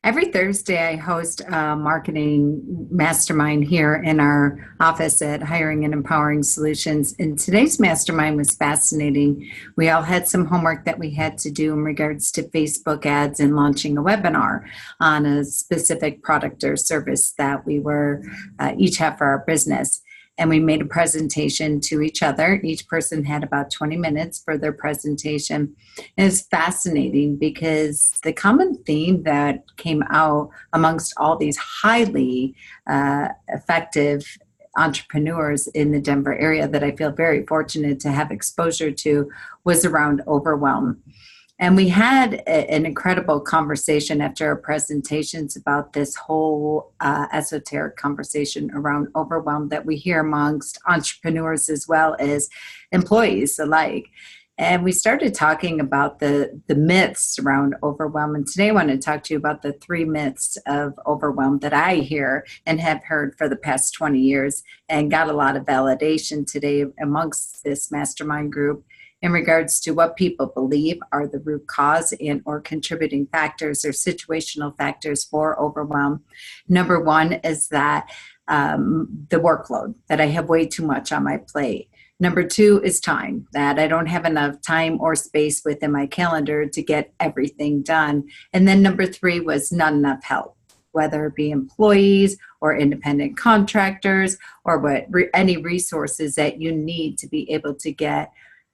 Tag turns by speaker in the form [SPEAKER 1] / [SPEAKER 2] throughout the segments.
[SPEAKER 1] Every Thursday, I host a marketing mastermind here in our office at Hiring and Empowering Solutions. And today's mastermind was fascinating. We all had some homework that we had to do in regards to Facebook ads and launching a webinar on a specific product or service that we were each have for our business. And we made a presentation to each other. Each person had about 20 minutes for their presentation. And it's fascinating because the common theme that came out amongst all these highly effective entrepreneurs in the Denver area that I feel very fortunate to have exposure to was around overwhelm. And we had an incredible conversation after our presentations about this whole esoteric conversation around overwhelm that we hear amongst entrepreneurs as well as employees alike. And we started talking about the myths around overwhelm. And today I want to talk to you about the 3 myths of overwhelm that I hear and have heard for the past 20 years and got a lot of validation today amongst this mastermind group in regards to what people believe are the root cause and or contributing factors or situational factors for overwhelm. Number 1 is that the workload, that I have way too much on my plate. Number 2 is time, that I don't have enough time or space within my calendar to get everything done. And then number 3 was not enough help, whether it be employees or independent contractors or any resources that you need to be able to get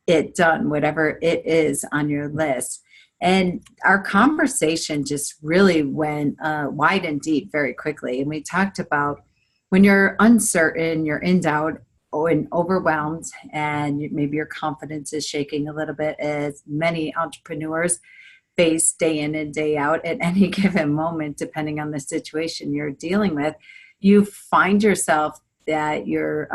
[SPEAKER 1] it done, whatever it is on your list. And our conversation just really went wide and deep very quickly. And we talked about when you're uncertain, you're in doubt and overwhelmed, and maybe your confidence is shaking a little bit, as many entrepreneurs face day in and day out at any given moment, depending on the situation you're dealing with. You find yourself that you're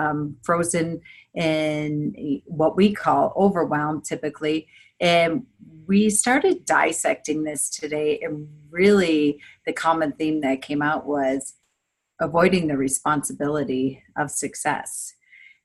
[SPEAKER 1] frozen in what we call overwhelm typically. And we started dissecting this today, and really the common theme that came out was avoiding the responsibility of success.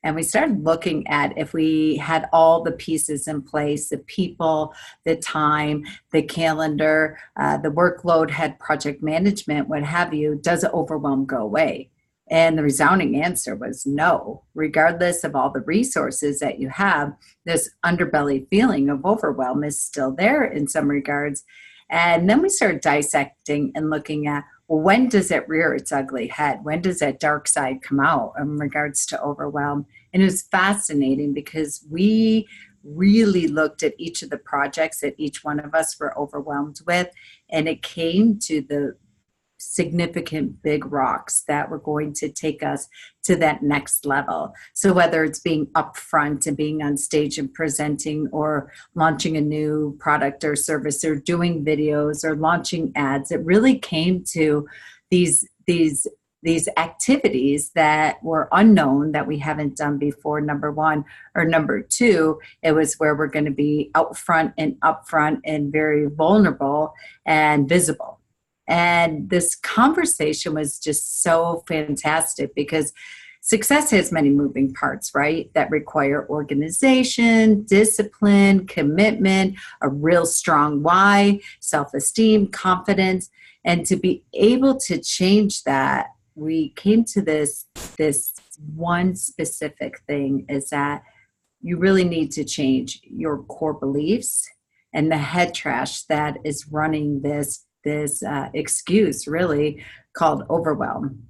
[SPEAKER 1] And we started looking at if we had all the pieces in place, the people, the time, the calendar, the workload, had project management, what have you, does overwhelm go away? And the resounding answer was no. Regardless of all the resources that you have, this underbelly feeling of overwhelm is still there in some regards. And then we started dissecting and looking at, well, when does it rear its ugly head? When does that dark side come out in regards to overwhelm? And it was fascinating because we really looked at each of the projects that each one of us were overwhelmed with, and it came to the significant big rocks that were going to take us to that next level. So whether it's being upfront and being on stage and presenting, or launching a new product or service, or doing videos or launching ads, it really came to these activities that were unknown, that we haven't done before, number 1. Or number 2, it was where we're going to be out front and upfront and very vulnerable and visible. And this conversation was just so fantastic because success has many moving parts, right? That require organization, discipline, commitment, a real strong why, self-esteem, confidence. And to be able to change that, we came to this one specific thing, is that you really need to change your core beliefs and the head trash that is running this excuse really called overwhelm.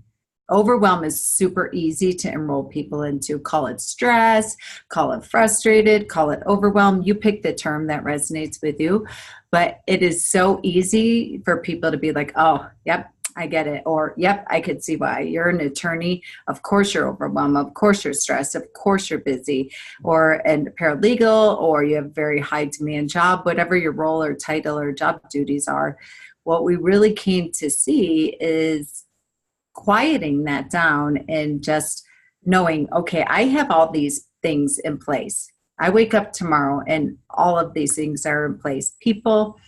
[SPEAKER 1] Overwhelm is super easy to enroll people into. Call it stress, call it frustrated, call it overwhelm. You pick the term that resonates with you. But it is so easy for people to be like, oh, yep, I get it. Or, yep, I could see why. You're an attorney. Of course you're overwhelmed. Of course you're stressed. Of course you're busy. Or a paralegal, or you have a very high demand job, whatever your role or title or job duties are. What we really came to see is quieting that down and just knowing, okay, I have all these things in place. I wake up tomorrow and all of these things are in place. People,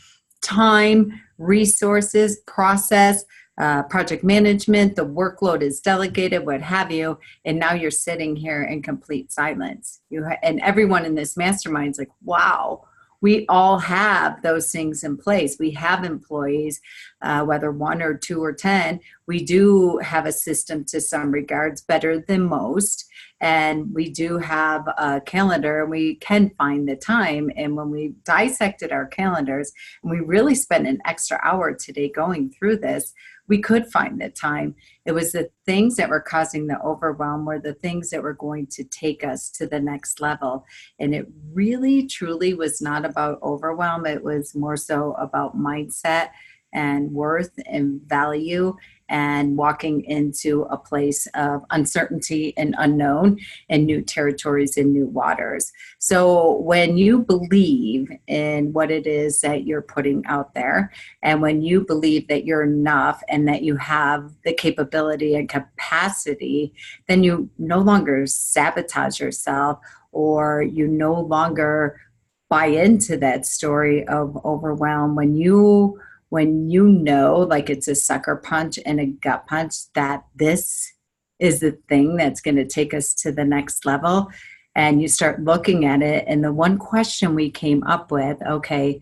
[SPEAKER 1] time, resources, process, project management, the workload is delegated, what have you, and now you're sitting here in complete silence. And everyone in this mastermind is like, wow, we all have those things in place. We have employees, whether one or two or 10, we do have a system to some regards better than most. And we do have a calendar and we can find the time. And when we dissected our calendars and we really spent an extra hour today going through this, we could find the time. It was the things that were causing the overwhelm were the things that were going to take us to the next level. And it really, truly was not about overwhelm. It was more so about mindset and worth and value and walking into a place of uncertainty and unknown and new territories and new waters. So when you believe in what it is that you're putting out there, and when you believe that you're enough and that you have the capability and capacity, then you no longer sabotage yourself, or you no longer buy into that story of overwhelm. When you know, like it's a sucker punch and a gut punch, that this is the thing that's going to take us to the next level, and you start looking at it, and the one question we came up with, okay,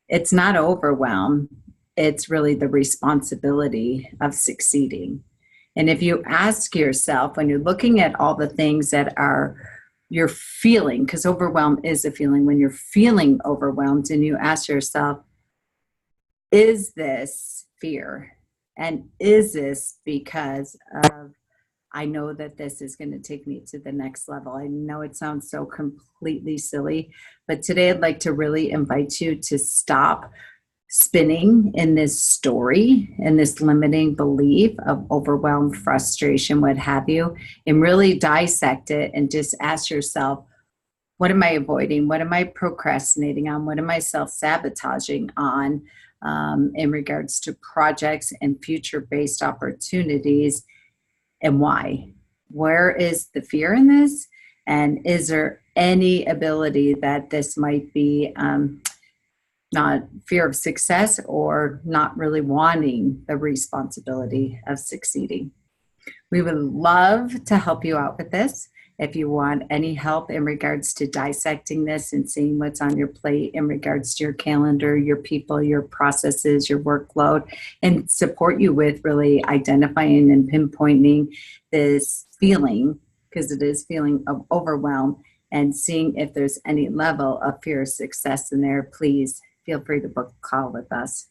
[SPEAKER 1] it's not overwhelm, it's really the responsibility of succeeding. And if you ask yourself, when you're looking at all the things that are you're feeling, because overwhelm is a feeling, when you're feeling overwhelmed and you ask yourself, is this fear? And is this because of, I know that this is going to take me to the next level? I know it sounds so completely silly, but today I'd like to really invite you to stop spinning in this story and this limiting belief of overwhelm, frustration, what have you, and really dissect it and just ask yourself, what am I avoiding? What am I procrastinating on? What am I self-sabotaging on, in regards to projects and future-based opportunities, and why? Where is the fear in this? And is there any ability that this might be not fear of success or not really wanting the responsibility of succeeding? We would love to help you out with this. If you want any help in regards to dissecting this and seeing what's on your plate in regards to your calendar, your people, your processes, your workload, and support you with really identifying and pinpointing this feeling, because it is feeling of overwhelm, and seeing if there's any level of fear of success in there, please feel free to book a call with us.